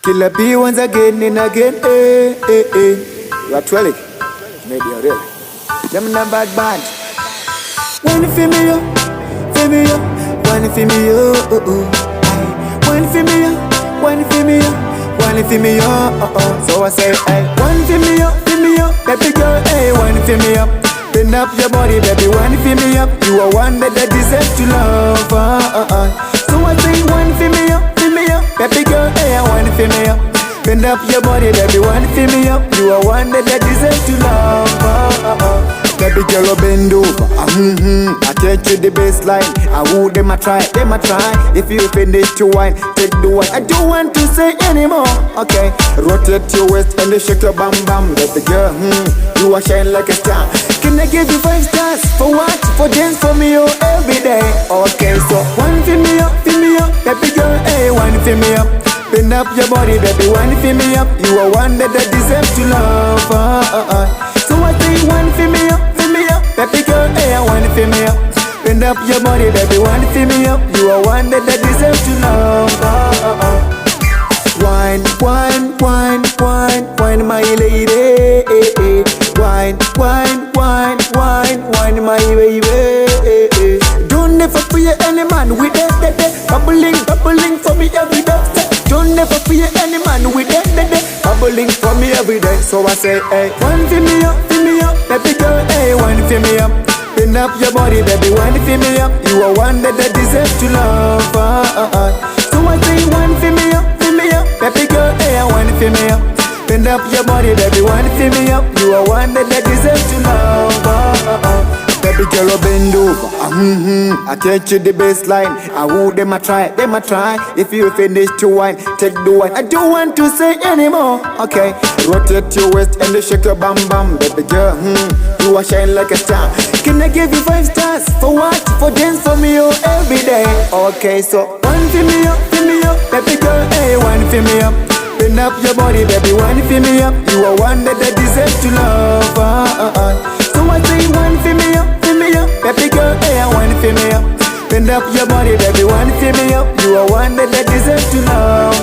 Killer B once again and again, You are twirling, maybe you're real. Them not bad band. When you feel me up, feel me up. When you feel me up, when you feel me up, when you feel me up, when you feel me up, So I say, hey, when you feel me up, baby girl, hey, when you feel me up. Bend up your body, baby, when you feel me up. You are one that deserves to love, So I say, when you feel me up, baby girl, hey, when you feel me up. Bend up your body, baby, when you feel me up. You are one that deserves to love, Baby girl, bend over, I take you the baseline. I would them a try. If you finish to wine, take the wine. I don't want to say anymore, okay. Rotate your waist and you shake your bam bam. Baby girl, you are shine like a star. Can I give you 5 stars? For what? For dance for me, every day. Okay, so one feel me up, baby girl, hey, one feel me up. Bend up your body, baby, one feel me up. You are one that deserves to love, So I say one feel me up, baby girl, hey, I wanna feel me up. Bend up your body, baby, wanna feel me up. You are one that deserves to love, Wine, wine, wine, wine, wine, my lady, Wine, wine, wine, wine, wine, my baby, Don't never fear any man with that, bubbling, bubbling for me every day. Don't never fear any man with that, bubbling for me every day. So I say, hey, one feel me up, baby girl, hey, one feel me up. Bend up your body, baby, one feel me up. You are one that deserves to love, So I say, one feel me up, baby girl, hey, one feel me up. Bend up your body, baby, one feel me up. You are one that deserves to love, Baby girl, bend over, I take you the baseline. I would them a try. If you finish to wine, take the wine. I don't want to say anymore, okay. Rotate your waist and you shake your bam bam. Baby girl, you are shine like a star. Can I give you 5 stars? For what? For dance for me, every day. Okay, so one feel me up, baby girl, hey, one feel me up. Bend up your body, baby, one feel me up. You are one that deserves to love, So I say one feel me up, baby girl, hey, I wanna feel me up. Bend up your body, baby, one feel me up. You are one that deserves to love,